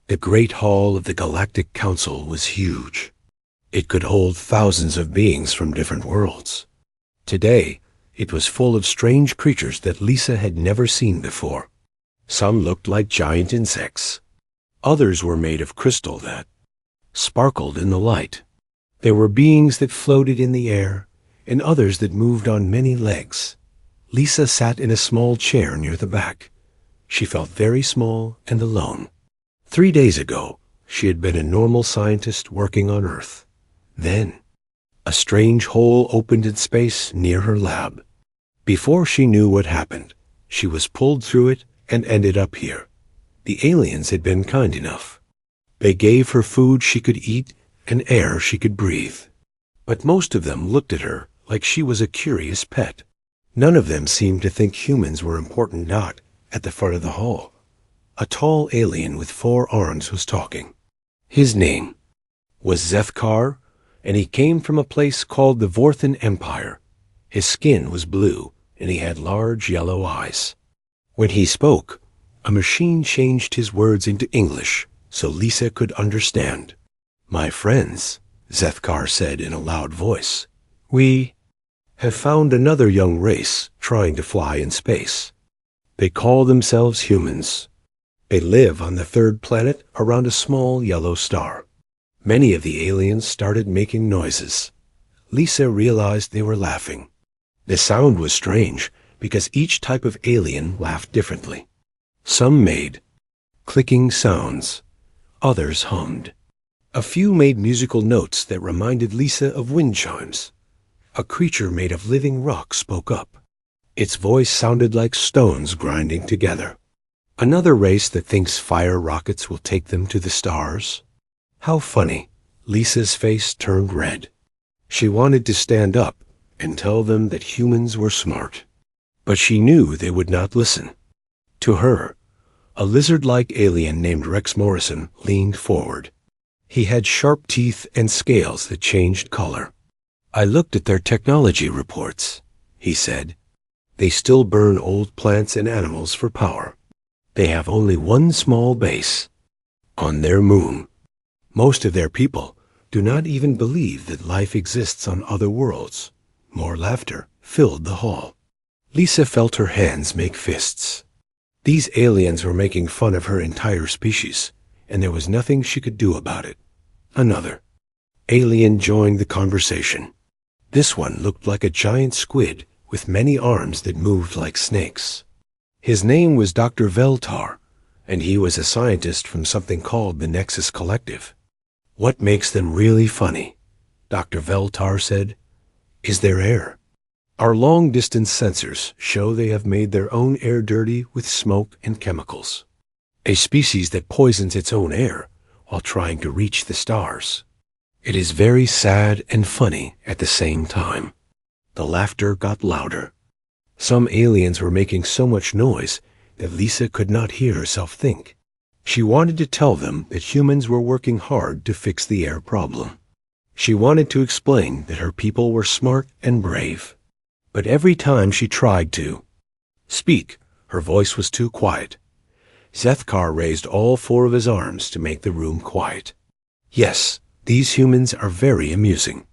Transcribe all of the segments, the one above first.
The great hall of the Galactic Council was huge. It could hold thousands of beings from different worlds. Today, it was full of strange creatures that Lisa had never seen before. Some looked like giant insects. Others were made of crystal that sparkled in the light. There were beings that floated in the air, and others that moved on many legs. Lisa sat in a small chair near the back. She felt very small and alone. 3 days ago, she had been a normal scientist working on Earth. Then, a strange hole opened in space near her lab. Before she knew what happened, she was pulled through it and ended up here. The aliens had been kind enough. They gave her food she could eat and air she could breathe. But most of them looked at her like she was a curious pet. None of them seemed to think humans were important. Not at the front of the hall. A tall alien with 4 arms was talking. His name was Zethkar, and he came from a place called the Vorthan Empire. His skin was blue, and he had large yellow eyes. When he spoke, a machine changed his words into English so Lisa could understand. "My friends," Zethkar said in a loud voice, "we have found another young race trying to fly in space. They call themselves humans. They live on the 3rd planet around a small yellow star." Many of the aliens started making noises. Lisa realized they were laughing. The sound was strange because each type of alien laughed differently. Some made clicking sounds. Others hummed. A few made musical notes that reminded Lisa of wind chimes. A creature made of living rock spoke up. Its voice sounded like stones grinding together. Another race that thinks fire rockets will take them to the stars. How funny. Lisa's face turned red. She wanted to stand up and tell them that humans were smart. But she knew they would not listen. To her, a lizard-like alien named Rex Morrison leaned forward. He had sharp teeth and scales that changed color. "I looked at their technology reports," he said. "They still burn old plants and animals for power. They have only one small base, on their moon. Most of their people do not even believe that life exists on other worlds." More laughter filled the hall. Lisa felt her hands make fists. These aliens were making fun of her entire species, and there was nothing she could do about it. Another alien joined the conversation. This one looked like a giant squid with many arms that moved like snakes. His name was Dr. Veltar, and he was a scientist from something called the Nexus Collective. "What makes them really funny," Dr. Veltar said, "is their air. Our long-distance sensors show they have made their own air dirty with smoke and chemicals. A species that poisons its own air while trying to reach the stars. It is very sad and funny at the same time." The laughter got louder. Some aliens were making so much noise that Lisa could not hear herself think. She wanted to tell them that humans were working hard to fix the air problem. She wanted to explain that her people were smart and brave. But every time she tried to speak, her voice was too quiet. Zethkar raised all 4 of his arms to make the room quiet. "Yes, these humans are very amusing.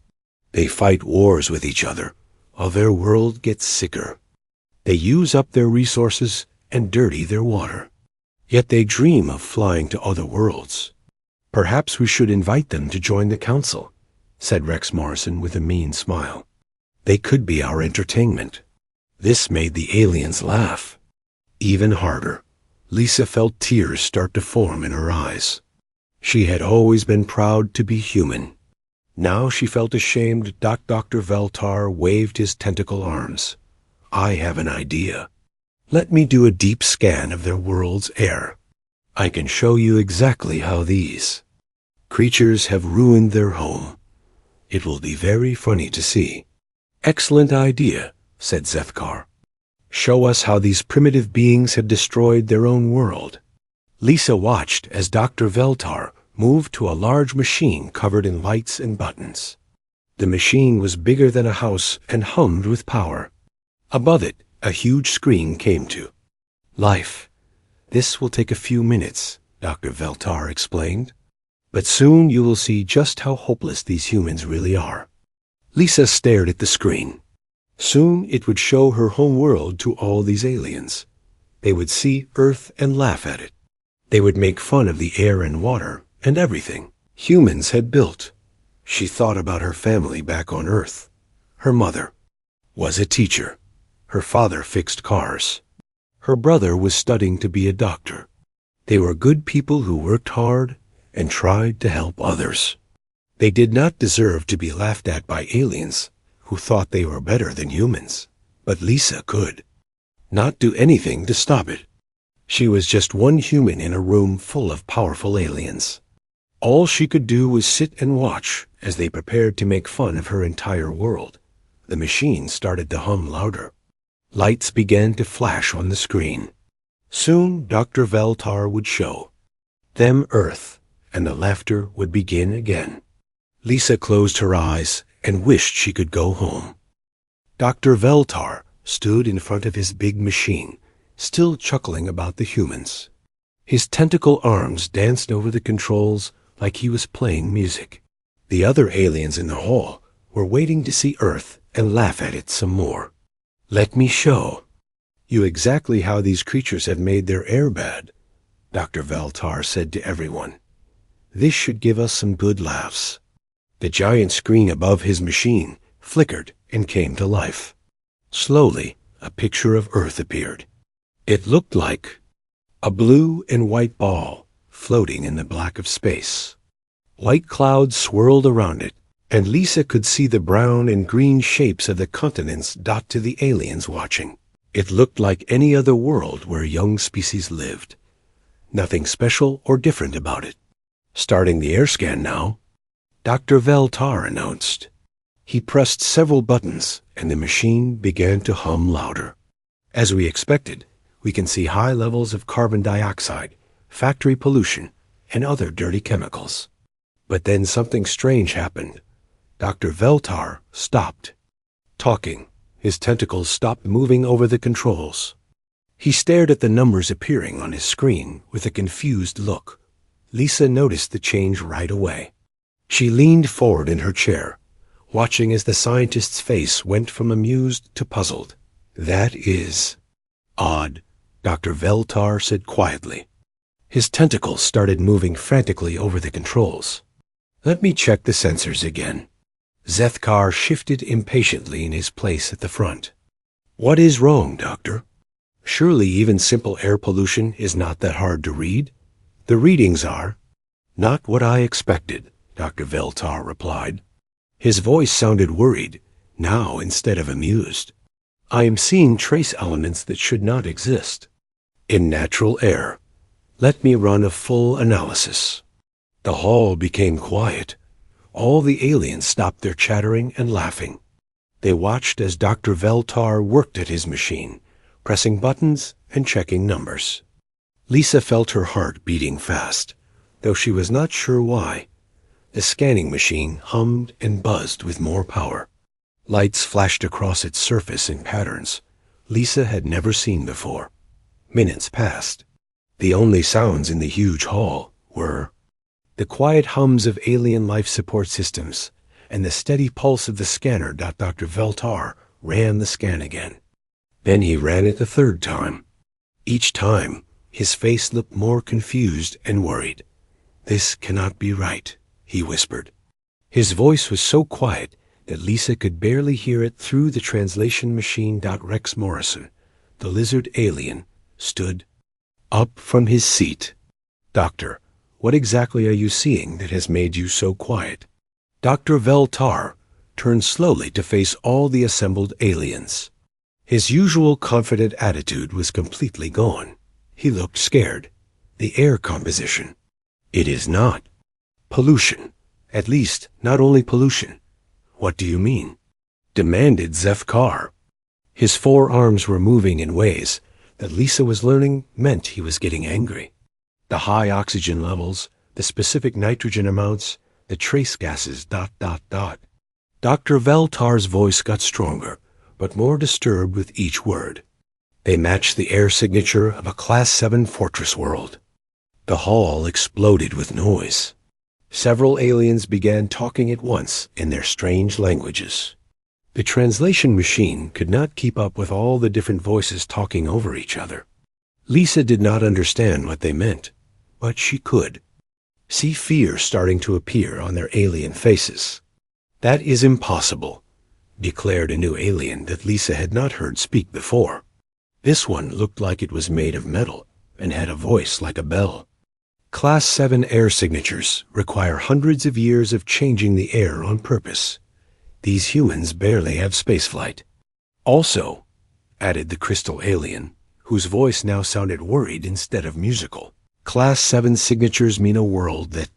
They fight wars with each other, while their world gets sicker. They use up their resources and dirty their water. Yet they dream of flying to other worlds. Perhaps we should invite them to join the council," said Rex Morrison with a mean smile. "They could be our entertainment." This made the aliens laugh. Even harder. Lisa felt tears start to form in her eyes. She had always been proud to be human. Now she felt ashamed. Dr. Veltar waved his tentacle arms. "I have an idea. Let me do a deep scan of their world's air. I can show you exactly how these creatures have ruined their home. It will be very funny to see." "Excellent idea," said Zethkar. "Show us how these primitive beings have destroyed their own world." Lisa watched as Dr. Veltar moved to a large machine covered in lights and buttons. The machine was bigger than a house and hummed with power. Above it, a huge screen came to. "Life. This will take a few minutes," Dr. Veltar explained. "But soon you will see just how hopeless these humans really are." Lisa stared at the screen. Soon it would show her home world to all these aliens. They would see Earth and laugh at it. They would make fun of the air and water and everything humans had built. She thought about her family back on Earth. Her mother was a teacher. Her father fixed cars. Her brother was studying to be a doctor. They were good people who worked hard and tried to help others. They did not deserve to be laughed at by aliens who thought they were better than humans. But Lisa could not do anything to stop it. She was just one human in a room full of powerful aliens. All she could do was sit and watch as they prepared to make fun of her entire world. The machine started to hum louder. Lights began to flash on the screen. Soon Dr. Veltar would show them Earth, and the laughter would begin again. Lisa closed her eyes and wished she could go home. Dr. Veltar stood in front of his big machine, still chuckling about the humans. His tentacle arms danced over the controls like he was playing music. The other aliens in the hall were waiting to see Earth and laugh at it some more. "Let me show you exactly how these creatures have made their air bad," Dr. Veltar said to everyone. "This should give us some good laughs." The giant screen above his machine flickered and came to life. Slowly, a picture of Earth appeared. It looked like a blue and white ball floating in the black of space. White clouds swirled around it, and Lisa could see the brown and green shapes of the continents dot to the aliens watching. It looked like any other world where young species lived. Nothing special or different about it. "Starting the air scan now," Dr. Veltar announced. He pressed several buttons, and the machine began to hum louder. As we expected, we can see high levels of carbon dioxide, factory pollution, and other dirty chemicals. But then something strange happened. Dr. Veltar stopped talking. His tentacles stopped moving over the controls. He stared at the numbers appearing on his screen with a confused look. Lisa noticed the change right away. She leaned forward in her chair, watching as the scientist's face went from amused to puzzled. "That is odd," Dr. Veltar said quietly. His tentacles started moving frantically over the controls. "Let me check the sensors again." Zethkar shifted impatiently in his place at the front. "What is wrong, Doctor? Surely even simple air pollution is not that hard to read." "The readings are not what I expected," Dr. Veltar replied. His voice sounded worried, now instead of amused. "I am seeing trace elements that should not exist in natural air. Let me run a full analysis." The hall became quiet. All the aliens stopped their chattering and laughing. They watched as Dr. Veltar worked at his machine, pressing buttons and checking numbers. Lisa felt her heart beating fast, though she was not sure why. The scanning machine hummed and buzzed with more power. Lights flashed across its surface in patterns Lisa had never seen before. Minutes passed. The only sounds in the huge hall were the quiet hums of alien life support systems and the steady pulse of the scanner. Dr. Veltar ran the scan again. Then he ran it the third time. Each time, his face looked more confused and worried. "This cannot be right," he whispered. His voice was so quiet that Lisa could barely hear it through the translation machine. Rex Morrison, the lizard alien, stood up from his seat. "Doctor, what exactly are you seeing that has made you so quiet?" Dr. Veltar turned slowly to face all the assembled aliens. His usual confident attitude was completely gone. He looked scared. "The air composition. It is not pollution. At least, not only pollution." "What do you mean?" demanded Zethkar. His forearms were moving in ways that Lisa was learning meant he was getting angry. The high oxygen levels, the specific nitrogen amounts, the trace gases. Dr. Veltar's voice got stronger, but more disturbed with each word. "They match the air signature of a Class 7 fortress world." The hall exploded with noise. Several aliens began talking at once in their strange languages. The translation machine could not keep up with all the different voices talking over each other. Lisa did not understand what they meant, but she could see fear starting to appear on their alien faces. "That is impossible," declared a new alien that Lisa had not heard speak before. This one looked like it was made of metal and had a voice like a bell. Class 7 air signatures require hundreds of years of changing the air on purpose. These humans barely have spaceflight. Also, added the crystal alien, whose voice now sounded worried instead of musical, Class 7 signatures mean a world that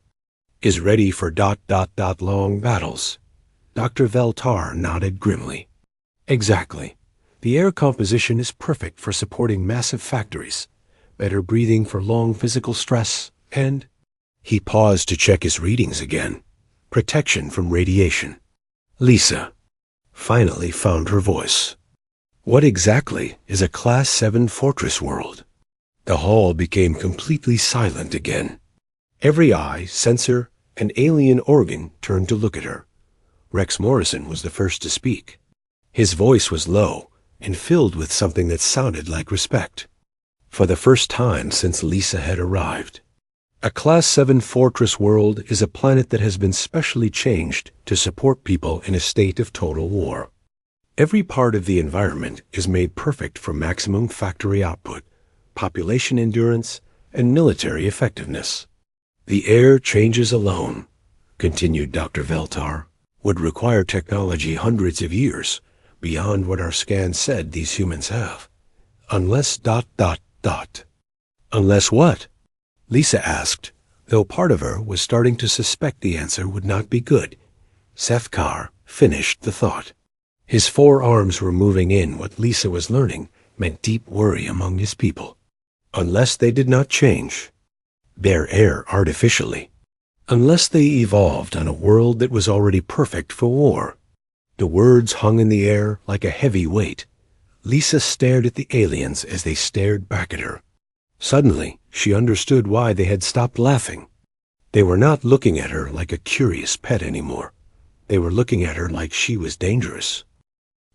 is ready for ... long battles. Dr. Veltar nodded grimly. Exactly. The air composition is perfect for supporting massive factories, better breathing for long physical stress, and he paused to check his readings again. Protection from radiation. Lisa finally found her voice. What exactly is a Class 7 fortress world? The hall became completely silent again. Every eye, sensor, and alien organ turned to look at her. Rex Morrison was the first to speak. His voice was low and filled with something that sounded like respect. For the first time since Lisa had arrived, a Class 7 fortress world is a planet that has been specially changed to support people in a state of total war. Every part of the environment is made perfect for maximum factory output, population endurance, and military effectiveness. The air changes alone, continued Dr. Veltar, would require technology hundreds of years beyond what our scans said these humans have. Unless ... Unless what? Lisa asked, though part of her was starting to suspect the answer would not be good. Sefkar finished the thought. His forearms were moving in what Lisa was learning meant deep worry among his people. Unless they did not change their air artificially. Unless they evolved on a world that was already perfect for war. The words hung in the air like a heavy weight. Lisa stared at the aliens as they stared back at her. Suddenly, she understood why they had stopped laughing. They were not looking at her like a curious pet anymore. They were looking at her like she was dangerous.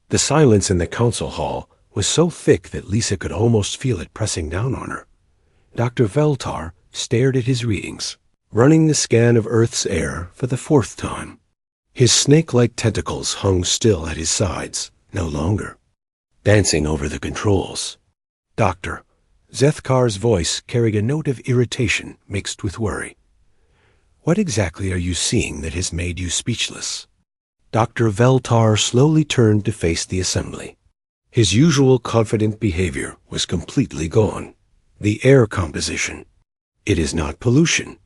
The silence in the council hall was so thick that Lisa could almost feel it pressing down on her. Dr. Veltar stared at his readings, running the scan of Earth's air for the 4th time. His snake-like tentacles hung still at his sides, no longer, dancing over the controls. Doctor, Zethkar's voice carried a note of irritation mixed with worry. What exactly are you seeing that has made you speechless? Dr. Veltar slowly turned to face the assembly. His usual confident behavior was completely gone. The air composition. It is not pollution.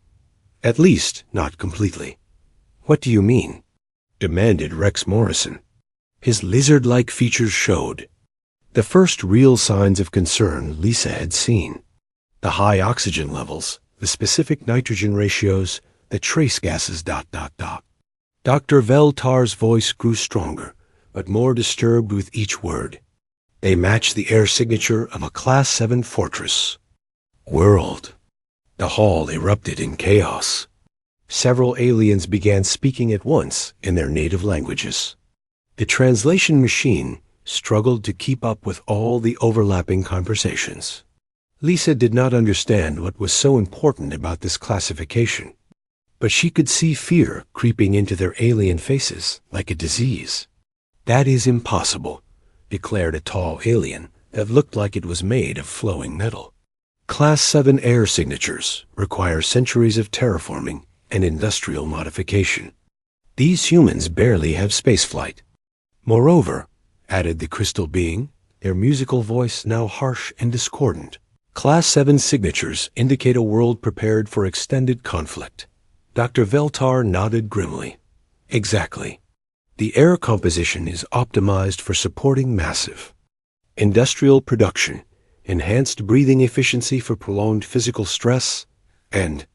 At least, not completely. What do you mean? Demanded Rex Morrison. His lizard-like features showed. The first real signs of concern Lisa had seen. The high oxygen levels, the specific nitrogen ratios, the trace gases ... Dr. Veltar's voice grew stronger, but more disturbed with each word. They matched the air signature of a Class 7 fortress. World. The hall erupted in chaos. Several aliens began speaking at once in their native languages. The translation machine struggled to keep up with all the overlapping conversations. Lisa did not understand what was so important about this classification, but she could see fear creeping into their alien faces like a disease. That is impossible, declared a tall alien that looked like it was made of flowing metal. Class 7 air signatures require centuries of terraforming and industrial modification. These humans barely have spaceflight. Moreover, added the crystal being, their musical voice now harsh and discordant, Class 7 signatures indicate a world prepared for extended conflict. Dr. Veltar nodded grimly. Exactly. The air composition is optimized for supporting massive industrial production, enhanced breathing efficiency for prolonged physical stress, and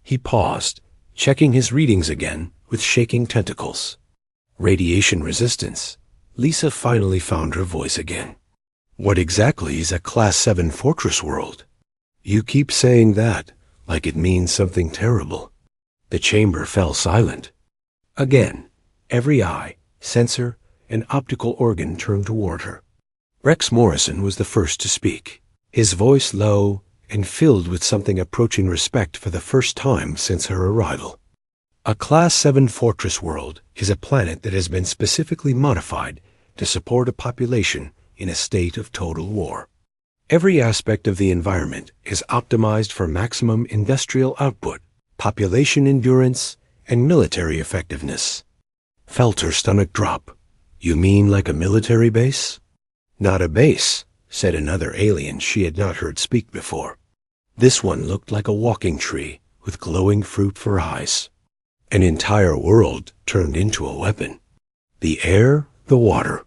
he paused, checking his readings again with shaking tentacles. Radiation resistance. Lisa finally found her voice again. What exactly is a Class 7 fortress world? You keep saying that, like it means something terrible. The chamber fell silent. Again, every eye, sensor, and optical organ turned toward her. Rex Morrison was the first to speak, his voice low and filled with something approaching respect for the first time since her arrival. A Class 7 fortress world is a planet that has been specifically modified to support a population in a state of total war. Every aspect of the environment is optimized for maximum industrial output, population endurance, and military effectiveness. Felt her stomach drop. You mean like a military base? Not a base, said another alien she had not heard speak before. This one looked like a walking tree with glowing fruit for eyes. An entire world turned into a weapon. The air, the water,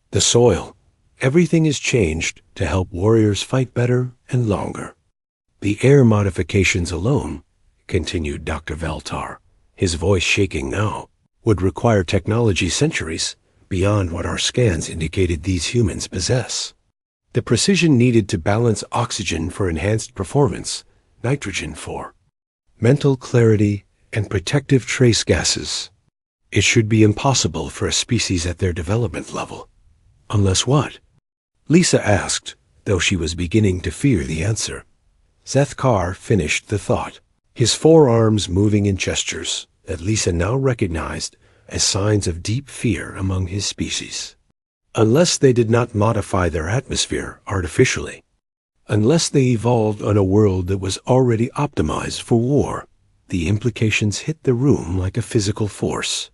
the soil, everything is changed to help warriors fight better and longer. The air modifications alone, continued Dr. Veltar, his voice shaking now, would require technology centuries beyond what our scans indicated these humans possess. The precision needed to balance oxygen for enhanced performance, nitrogen for mental clarity, and protective trace gases. It should be impossible for a species at their development level. Unless what? Lisa asked, though she was beginning to fear the answer. Zethkar finished the thought, his forearms moving in gestures that Lisa now recognized as signs of deep fear among his species. Unless they did not modify their atmosphere artificially. Unless they evolved on a world that was already optimized for war. The implications hit the room like a physical force.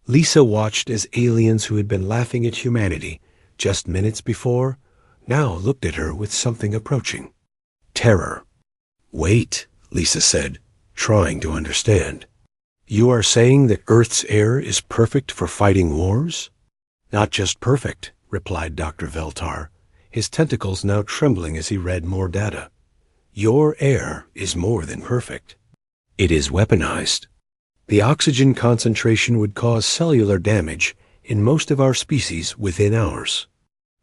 Lisa watched as aliens who had been laughing at humanity just minutes before now looked at her with something approaching. Terror. Wait, Lisa said, trying to understand. You are saying that Earth's air is perfect for fighting wars? Not just perfect, replied Dr. Veltar, his tentacles now trembling as he read more data. Your air is more than perfect. It is weaponized. The oxygen concentration would cause cellular damage in most of our species within hours.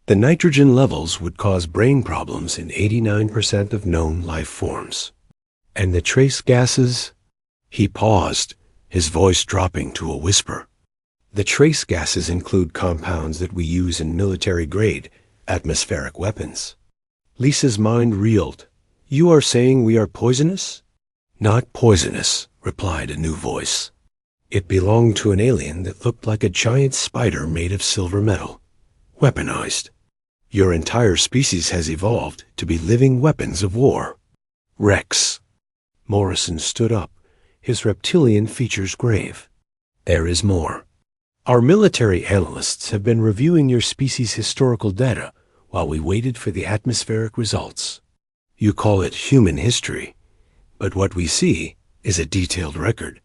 The nitrogen levels would cause brain problems in 89% of known life forms. And the trace gases? He paused, his voice dropping to a whisper. The trace gases include compounds that we use in military-grade atmospheric weapons. Lisa's mind reeled. You are saying we are poisonous? Not poisonous, replied a new voice. It belonged to an alien that looked like a giant spider made of silver metal. Weaponized. Your entire species has evolved to be living weapons of war. Rex. Morrison stood up, his reptilian features grave. There is more. Our military analysts have been reviewing your species' historical data while we waited for the atmospheric results. You call it human history. But what we see is a detailed record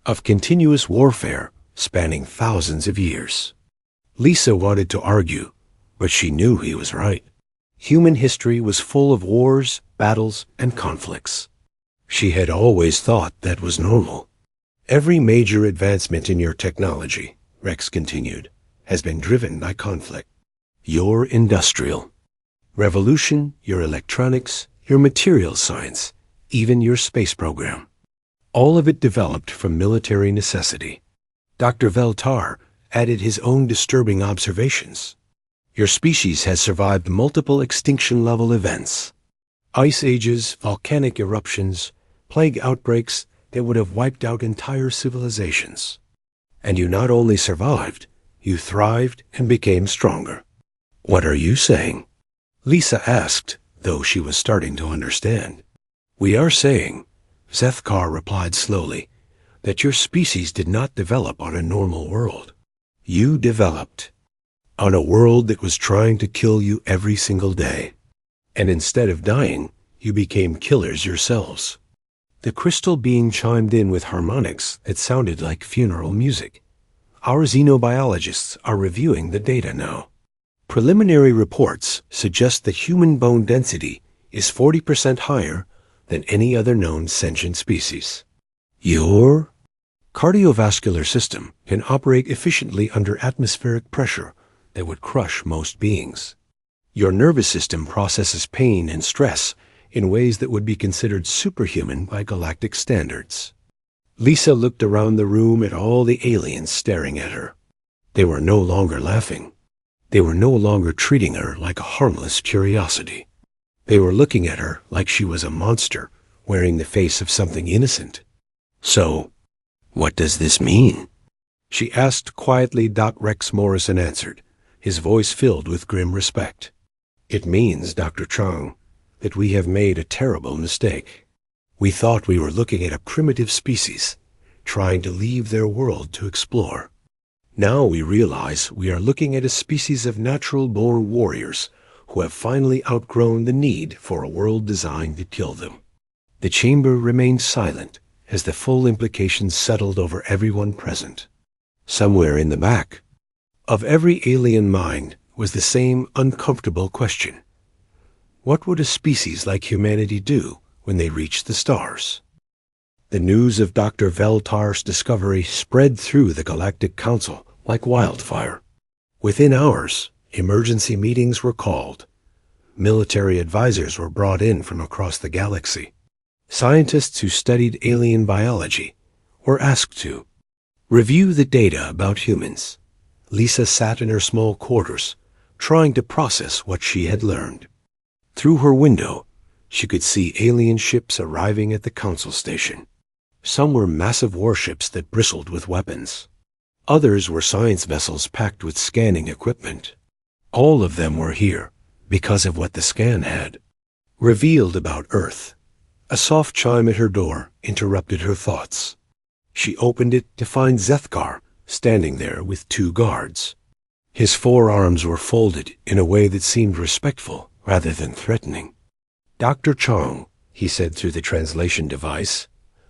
of continuous warfare spanning thousands of years. Lisa wanted to argue, but she knew he was right. Human history was full of wars, battles, and conflicts. She had always thought that was normal. Every major advancement in your technology, Rex continued, has been driven by conflict. Your industrial revolution, your electronics, your materials science, even your space program. All of it developed from military necessity. Dr. Veltar added his own disturbing observations. Your species has survived multiple extinction-level events. Ice ages, volcanic eruptions, plague outbreaks that would have wiped out entire civilizations. And you not only survived, you thrived and became stronger. What are you saying? Lisa asked, though she was starting to understand. We are saying, Zethkar replied slowly, that your species did not develop on a normal world. You developed on a world that was trying to kill you every single day. And instead of dying, you became killers yourselves. The crystal being chimed in with harmonics that sounded like funeral music. Our xenobiologists are reviewing the data now. Preliminary reports suggest that human bone density is 40% higher than any other known sentient species. Your cardiovascular system can operate efficiently under atmospheric pressure that would crush most beings. Your nervous system processes pain and stress in ways that would be considered superhuman by galactic standards. Lisa looked around the room at all the aliens staring at her. They were no longer laughing. They were no longer treating her like a harmless curiosity. They were looking at her like she was a monster, wearing the face of something innocent. "So, what does this mean?" she asked quietly. Rex Morrison answered, his voice filled with grim respect. "It means, Dr. Chang, that we have made a terrible mistake. We thought we were looking at a primitive species, trying to leave their world to explore. Now we realize we are looking at a species of natural-born warriors who have finally outgrown the need for a world designed to kill them." The chamber remained silent as the full implications settled over everyone present. Somewhere in the back of every alien mind was the same uncomfortable question. What would a species like humanity do when they reached the stars? The news of Dr. Veltar's discovery spread through the Galactic Council like wildfire. Within hours, emergency meetings were called. Military advisors were brought in from across the galaxy. Scientists who studied alien biology were asked to review the data about humans. Lisa sat in her small quarters, trying to process what she had learned. Through her window, she could see alien ships arriving at the council station. Some were massive warships that bristled with weapons. Others were science vessels packed with scanning equipment. All of them were here because of what the scan had revealed about Earth. A soft chime at her door interrupted her thoughts. She opened it to find Zethkar standing there with 2 guards. His forearms were folded in a way that seemed respectful rather than threatening. "Dr. Chang," he said through the translation device,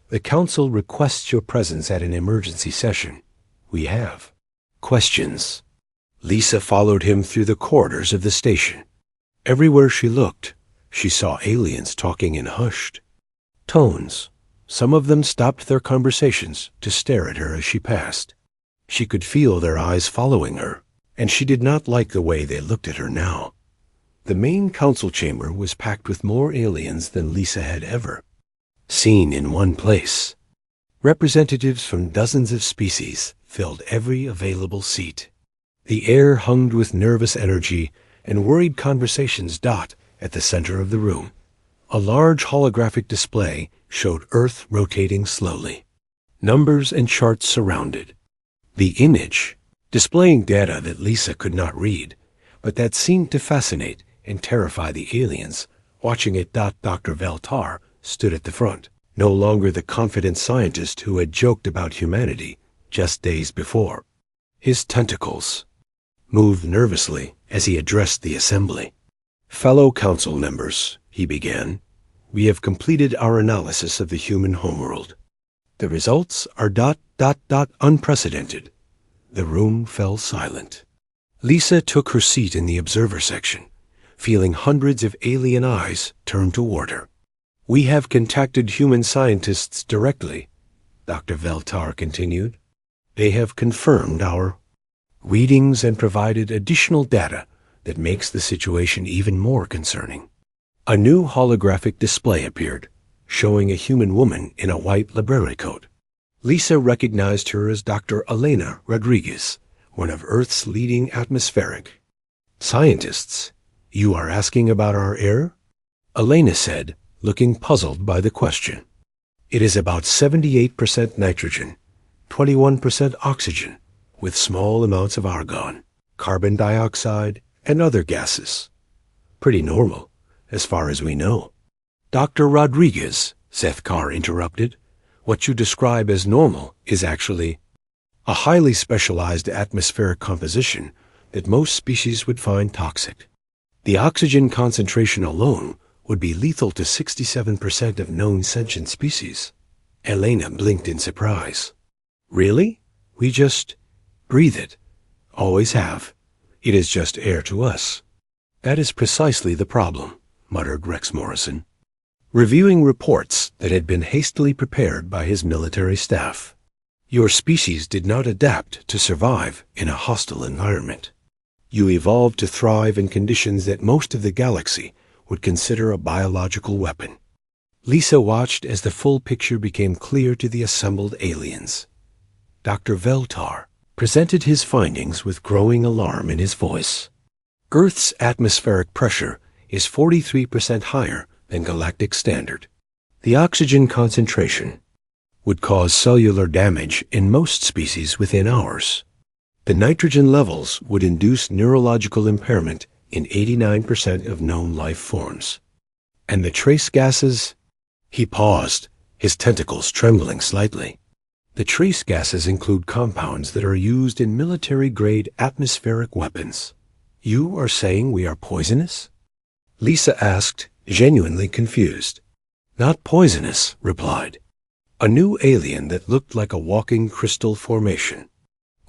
"the Council requests your presence at an emergency session. We have questions." Lisa followed him through the corridors of the station. Everywhere she looked, she saw aliens talking in hushed tones. Some of them stopped their conversations to stare at her as she passed. She could feel their eyes following her, and she did not like the way they looked at her now. The main council chamber was packed with more aliens than Lisa had ever seen in one place. Representatives from dozens of species filled every available seat. The air hummed with nervous energy, and worried conversations dot at the center of the room. A large holographic display showed Earth rotating slowly. Numbers and charts surrounded the image, displaying data that Lisa could not read, but that seemed to fascinate and terrify the aliens watching it. Dr. Veltar stood at the front, no longer the confident scientist who had joked about humanity just days before. His tentacles moved nervously as he addressed the assembly. "Fellow council members," he began, "we have completed our analysis of the human homeworld. The results are unprecedented." The room fell silent. Lisa took her seat in the observer section, feeling hundreds of alien eyes turn toward her. "We have contacted human scientists directly," Dr. Veltar continued. "They have confirmed our readings and provided additional data that makes the situation even more concerning." A new holographic display appeared, showing a human woman in a white library coat. Lisa recognized her as Dr. Elena Rodriguez, one of Earth's leading atmospheric scientists. "You are asking about our air?" Elena said, looking puzzled by the question. "It is about 78% nitrogen, 21% oxygen, with small amounts of argon, carbon dioxide, and other gases. Pretty normal, as far as we know." "Dr. Rodriguez," Zethkar interrupted, "what you describe as normal is actually a highly specialized atmospheric composition that most species would find toxic. The oxygen concentration alone would be lethal to 67% of known sentient species." Elena blinked in surprise. "Really? We just breathe it. Always have. It is just air to us." "That is precisely the problem," muttered Rex Morrison, reviewing reports that had been hastily prepared by his military staff. "Your species did not adapt to survive in a hostile environment. You evolved to thrive in conditions that most of the galaxy would consider a biological weapon. Lisa watched as the full picture became clear to the assembled aliens. Dr. Veltar presented his findings with growing alarm in his voice. Earth's atmospheric pressure is 43% higher than galactic standard. The oxygen concentration would cause cellular damage in most species within hours. The nitrogen levels would induce neurological impairment in 89% of known life forms. And the trace gases? He paused, his tentacles trembling slightly. The trace gases include compounds that are used in military-grade atmospheric weapons. You are saying we are poisonous? Lisa asked, genuinely confused. Not poisonous, replied. A new alien that looked like a walking crystal formation.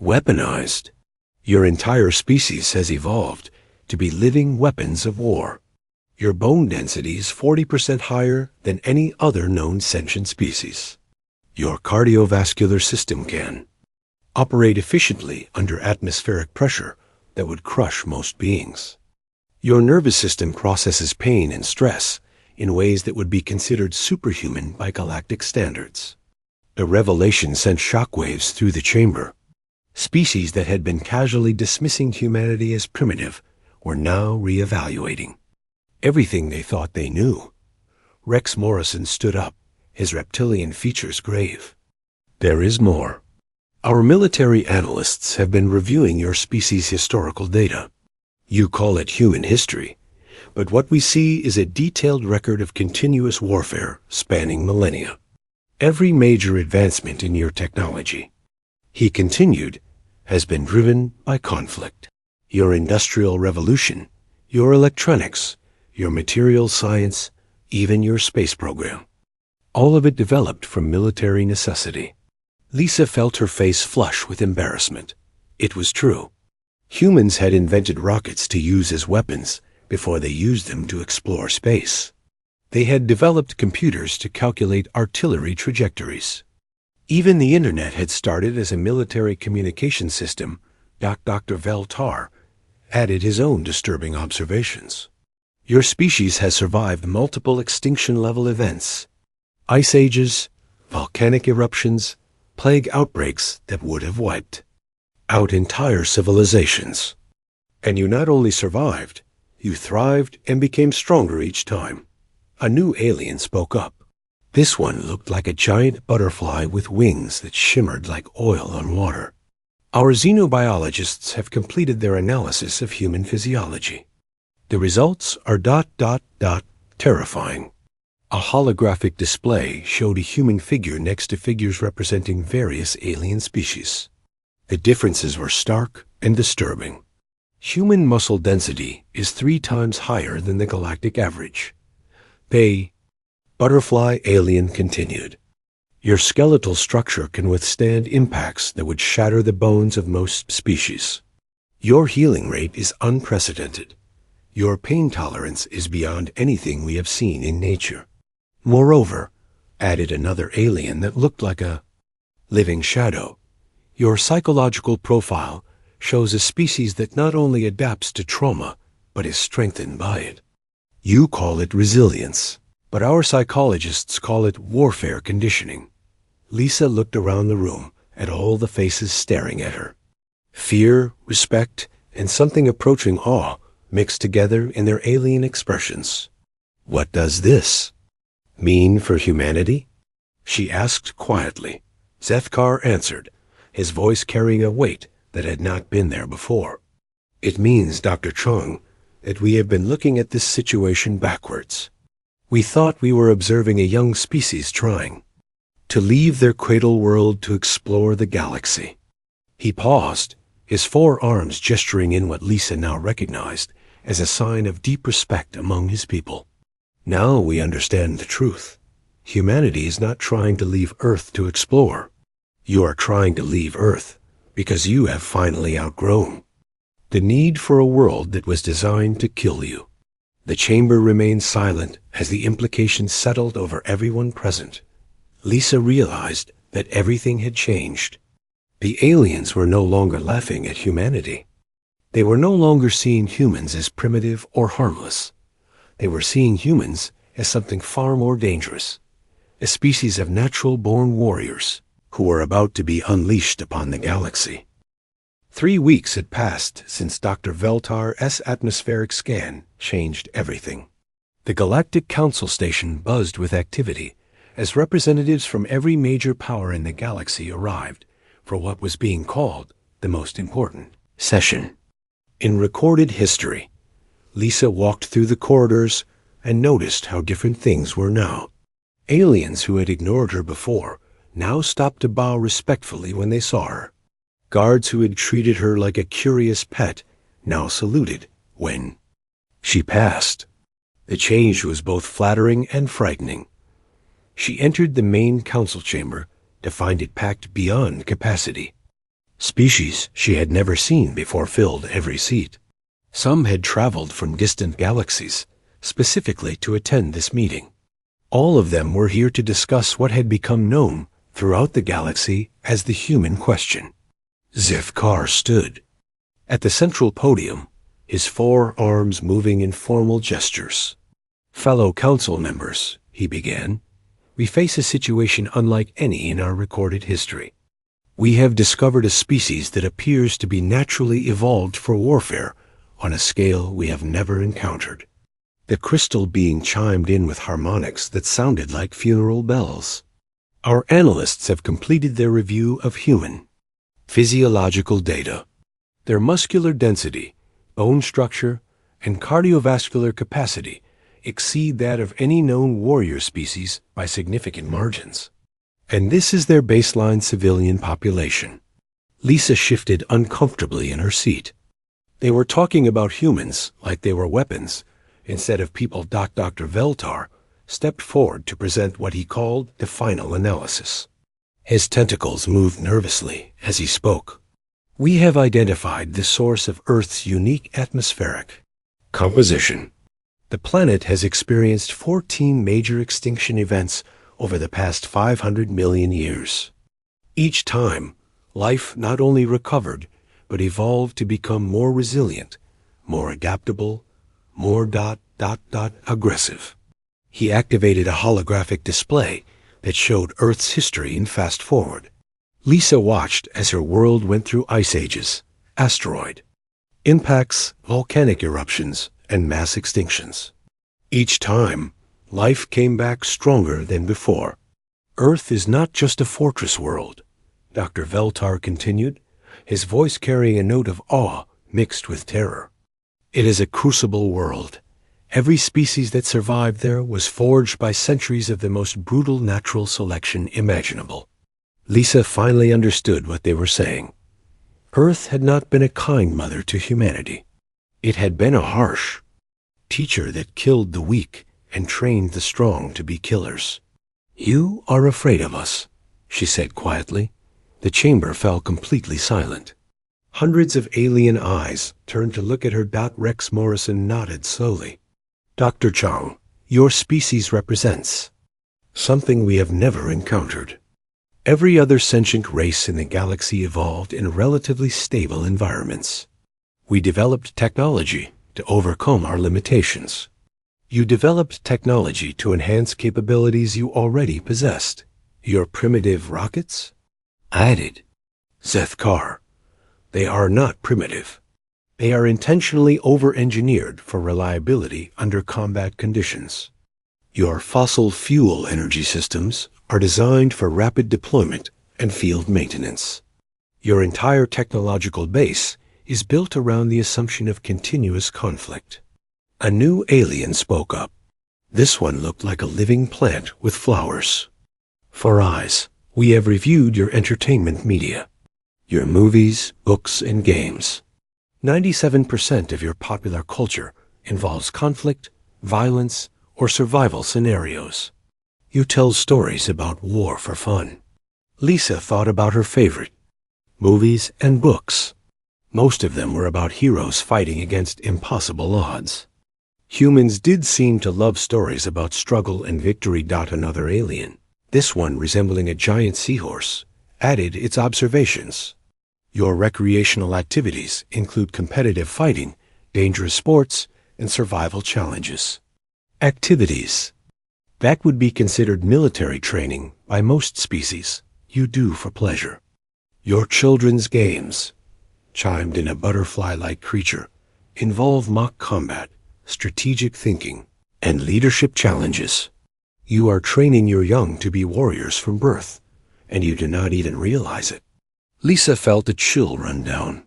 Weaponized. Your entire species has evolved to be living weapons of war. Your bone density is 40% higher than any other known sentient species. Your cardiovascular system can operate efficiently under atmospheric pressure that would crush most beings. Your nervous system processes pain and stress in ways that would be considered superhuman by galactic standards. The revelation sent shockwaves through the chamber. Species that had been casually dismissing humanity as primitive were now reevaluating everything they thought they knew. Rex Morrison stood up, his reptilian features grave. There is more. Our military analysts have been reviewing your species' historical data. You call it human history, but what we see is a detailed record of continuous warfare spanning millennia. Every major advancement in your technology, he continued, has been driven by conflict. Your industrial revolution, your electronics, your material science, even your space program. All of it developed from military necessity. Lisa felt her face flush with embarrassment. It was true. Humans had invented rockets to use as weapons before they used them to explore space. They had developed computers to calculate artillery trajectories. Even the internet had started as a military communication system. Dr. Veltar added his own disturbing observations. Your species has survived multiple extinction-level events, ice ages, volcanic eruptions, plague outbreaks that would have wiped out entire civilizations. And you not only survived, you thrived and became stronger each time. A new alien spoke up. This one looked like a giant butterfly with wings that shimmered like oil on water. Our xenobiologists have completed their analysis of human physiology. The results are ... terrifying. A holographic display showed a human figure next to figures representing various alien species. The differences were stark and disturbing. Human muscle density is 3 times higher than the galactic average. Butterfly alien continued. Your skeletal structure can withstand impacts that would shatter the bones of most species. Your healing rate is unprecedented. Your pain tolerance is beyond anything we have seen in nature. Moreover, added another alien that looked like a living shadow, your psychological profile shows a species that not only adapts to trauma, but is strengthened by it. You call it resilience, but our psychologists call it warfare conditioning. Lisa looked around the room at all the faces staring at her. Fear, respect, and something approaching awe mixed together in their alien expressions. What does this mean for humanity? She asked quietly. Zethkar answered, his voice carrying a weight that had not been there before. It means, Dr. Chung, that we have been looking at this situation backwards. We thought we were observing a young species trying to leave their cradle world to explore the galaxy. He paused, his 4 arms gesturing in what Lisa now recognized as a sign of deep respect among his people. Now we understand the truth. Humanity is not trying to leave Earth to explore. You are trying to leave Earth because you have finally outgrown the need for a world that was designed to kill you. The chamber remained silent as the implications settled over everyone present. Lisa realized that everything had changed. The aliens were no longer laughing at humanity. They were no longer seeing humans as primitive or harmless. They were seeing humans as something far more dangerous, a species of natural-born warriors who were about to be unleashed upon the galaxy. 3 weeks had passed since Dr. Veltar's atmospheric scan changed everything. The Galactic Council station buzzed with activity as representatives from every major power in the galaxy arrived for what was being called the most important session. In recorded history, Lisa walked through the corridors and noticed how different things were now. Aliens who had ignored her before now stopped to bow respectfully when they saw her. Guards who had treated her like a curious pet now saluted when she passed. The change was both flattering and frightening. She entered the main council chamber to find it packed beyond capacity. Species she had never seen before filled every seat. Some had traveled from distant galaxies specifically to attend this meeting. All of them were here to discuss what had become known throughout the galaxy as the human question. Zefkar stood at the central podium, his 4 arms moving in formal gestures. "Fellow council members," he began, "we face a situation unlike any in our recorded history. We have discovered a species that appears to be naturally evolved for warfare on a scale we have never encountered." The crystal being chimed in with harmonics that sounded like funeral bells. "Our analysts have completed their review of human physiological data. Their muscular density, bone structure, and cardiovascular capacity exceed that of any known warrior species by significant margins. And this is their baseline civilian population." Lisa shifted uncomfortably in her seat. They were talking about humans like they were weapons, instead of people. Dr. Veltar stepped forward to present what he called the final analysis. His tentacles moved nervously as he spoke. "We have identified the source of Earth's unique atmospheric composition. The planet has experienced 14 major extinction events over the past 500 million years. Each time, life not only recovered, but evolved to become more resilient, more adaptable, more aggressive." He activated a holographic display that showed Earth's history in fast forward. Lisa watched as her world went through ice ages, asteroid impacts, volcanic eruptions, and mass extinctions. Each time, life came back stronger than before. "Earth is not just a fortress world," Dr. Veltar continued, his voice carrying a note of awe mixed with terror. "It is a crucible world. Every species that survived there was forged by centuries of the most brutal natural selection imaginable." Lisa finally understood what they were saying. Earth had not been a kind mother to humanity. It had been a harsh teacher that killed the weak and trained the strong to be killers. "You are afraid of us," she said quietly. The chamber fell completely silent. Hundreds of alien eyes turned to look at her. Rex Morrison nodded slowly. "Dr. Chang, your species represents something we have never encountered. Every other sentient race in the galaxy evolved in relatively stable environments. We developed technology to overcome our limitations. You developed technology to enhance capabilities you already possessed. Your primitive rockets?" Added Zefkar. "They are not primitive. They are intentionally over-engineered for reliability under combat conditions. Your fossil fuel energy systems are designed for rapid deployment and field maintenance. Your entire technological base is built around the assumption of continuous conflict." A new alien spoke up. This one looked like a living plant with flowers. "For eyes, we have reviewed your entertainment media, your movies, books, and games. 97% of your popular culture involves conflict, violence, or survival scenarios. You tell stories about war for fun." Lisa thought about her favorite movies and books. Most of them were about heroes fighting against impossible odds. Humans did seem to love stories about struggle and victory. Another alien, this one resembling a giant seahorse, added its observations. "Your recreational activities include competitive fighting, dangerous sports, and survival challenges. Activities. That would be considered military training by most species. You do for pleasure. Your children's games, chimed in a butterfly-like creature, involve mock combat, strategic thinking, and leadership challenges. You are training your young to be warriors from birth, and you do not even realize it. Lisa felt a chill run down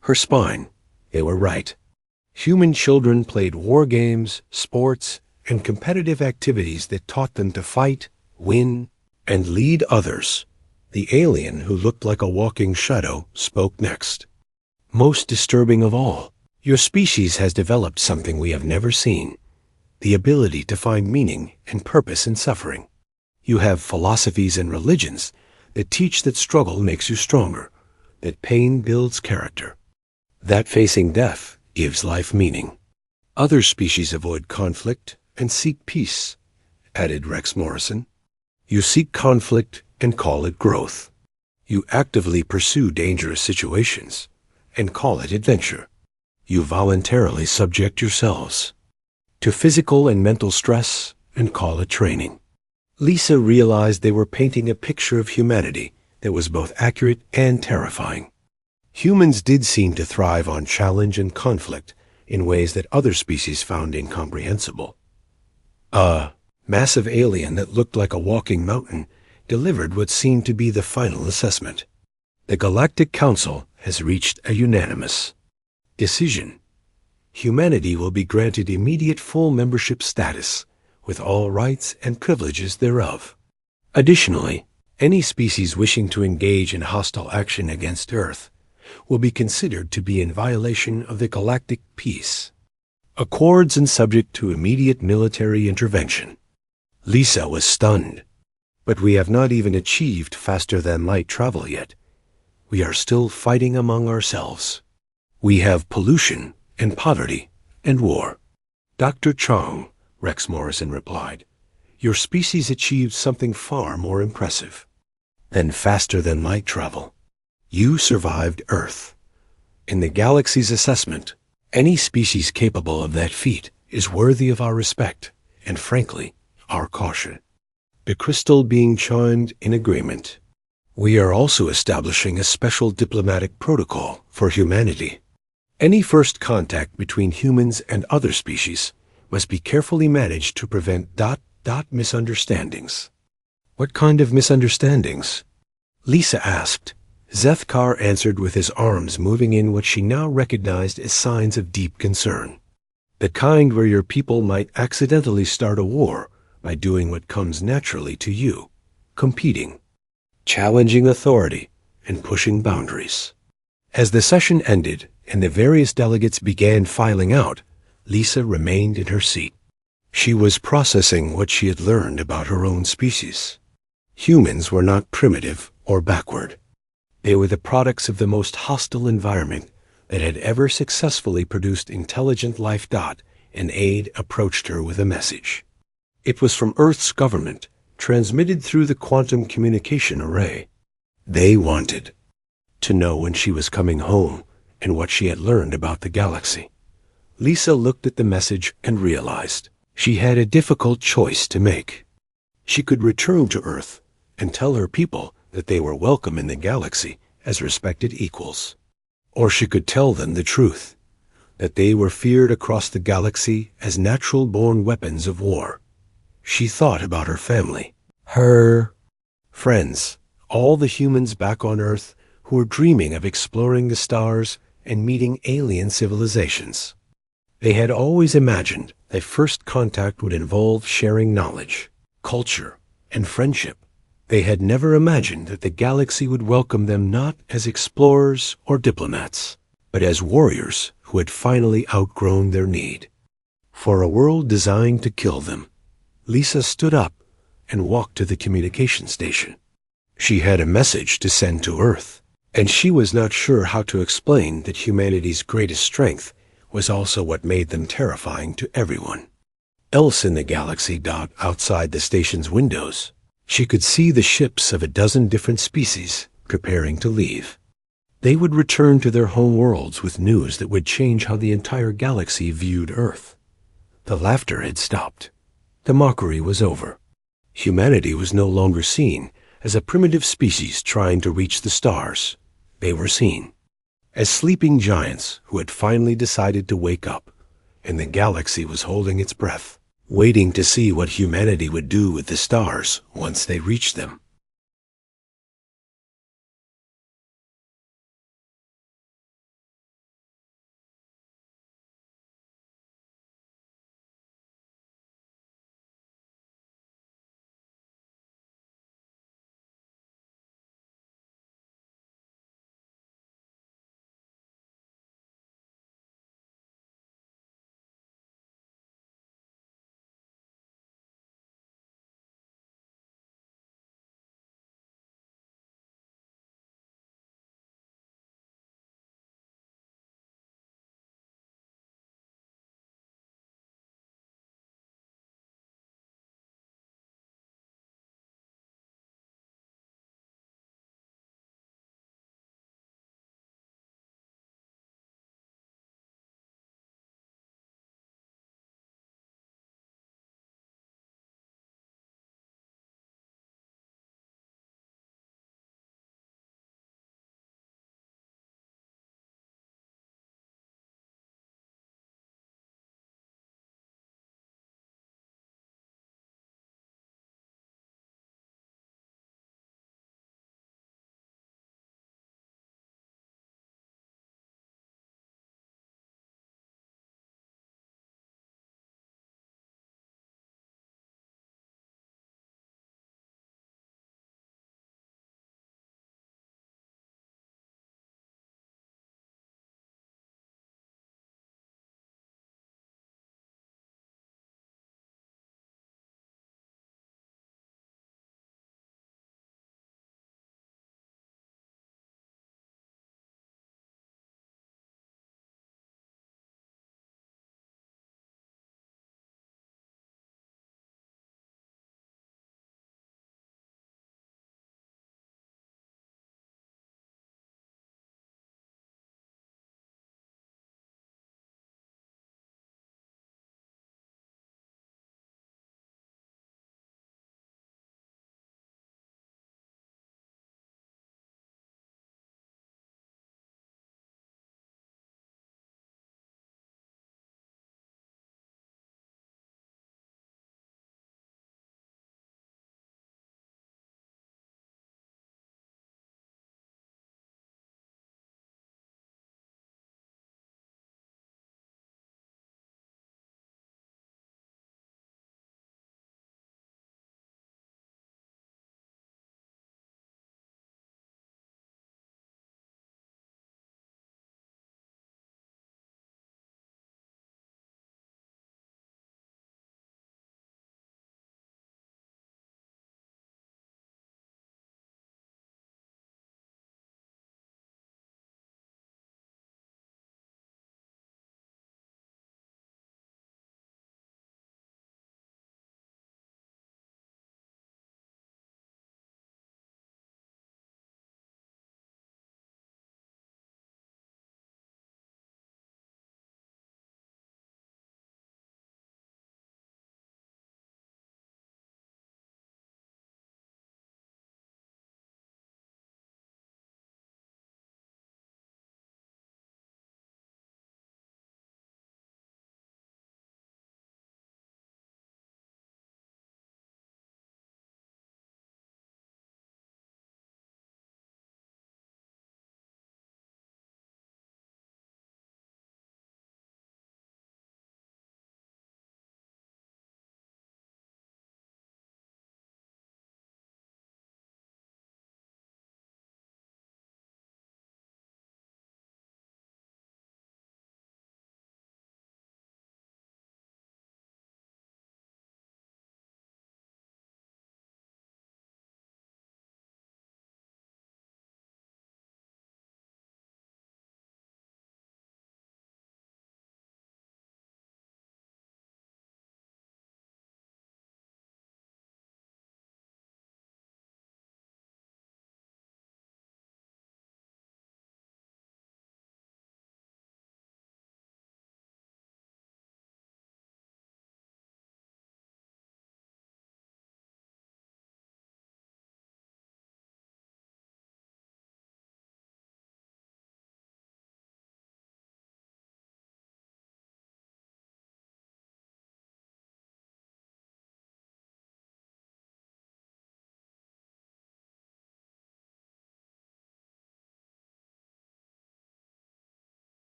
her spine. They were right. Human children played war games, sports, and competitive activities that taught them to fight, win, and lead others. The alien, who looked like a walking shadow, spoke next. Most disturbing of all, your species has developed something we have never seen, the ability to find meaning and purpose in suffering. You have philosophies and religions that teach that struggle makes you stronger, that pain builds character, that facing death gives life meaning. Other species avoid conflict and seek peace, added Rex Morrison. You seek conflict and call it growth. You actively pursue dangerous situations and call it adventure. You voluntarily subject yourselves to physical and mental stress and call it training. Lisa realized they were painting a picture of humanity that was both accurate and terrifying. Humans did seem to thrive on challenge and conflict in ways that other species found incomprehensible. A massive alien that looked like a walking mountain delivered what seemed to be the final assessment. The Galactic Council has reached a unanimous decision. Humanity will be granted immediate full membership status, with all rights and privileges thereof. Additionally, any species wishing to engage in hostile action against Earth will be considered to be in violation of the galactic peace accords and subject to immediate military intervention. Lisa was stunned. But we have not even achieved faster-than-light travel yet. We are still fighting among ourselves. We have pollution and poverty and war. Dr. Chong, Rex Morrison replied, your species achieved something far more impressive than faster-than-light travel. You survived Earth. In the galaxy's assessment, any species capable of that feat is worthy of our respect and, frankly, our caution. The crystal being chimed in agreement. We are also establishing a special diplomatic protocol for humanity. Any first contact between humans and other species must be carefully managed to prevent misunderstandings. What kind of misunderstandings? Lisa asked. Zethkar answered with his arms moving in what she now recognized as signs of deep concern. The kind where your people might accidentally start a war by doing what comes naturally to you, competing, challenging authority, and pushing boundaries. As the session ended and the various delegates began filing out, Lisa remained in her seat. She was processing what she had learned about her own species. Humans were not primitive or backward. They were the products of the most hostile environment that had ever successfully produced intelligent life. An aide approached her with a message. It was from Earth's government, transmitted through the quantum communication array. They wanted to know when she was coming home and what she had learned about the galaxy. Lisa looked at the message and realized she had a difficult choice to make. She could return to Earth and tell her people that they were welcome in the galaxy as respected equals. Or she could tell them the truth, that they were feared across the galaxy as natural-born weapons of war. She thought about her family, her friends, all the humans back on Earth who were dreaming of exploring the stars and meeting alien civilizations. They had always imagined that first contact would involve sharing knowledge, culture, and friendship. They had never imagined that the galaxy would welcome them not as explorers or diplomats, but as warriors who had finally outgrown their need for a world designed to kill them. Lisa stood up and walked to the communication station. She had a message to send to Earth, and she was not sure how to explain that humanity's greatest strength was also what made them terrifying to everyone else in the galaxy. Outside the station's windows, she could see the ships of a dozen different species preparing to leave. They would return to their home worlds with news that would change how the entire galaxy viewed Earth. The laughter had stopped. The mockery was over. Humanity was no longer seen as a primitive species trying to reach the stars. They were seen as sleeping giants who had finally decided to wake up, and the galaxy was holding its breath, waiting to see what humanity would do with the stars once they reached them.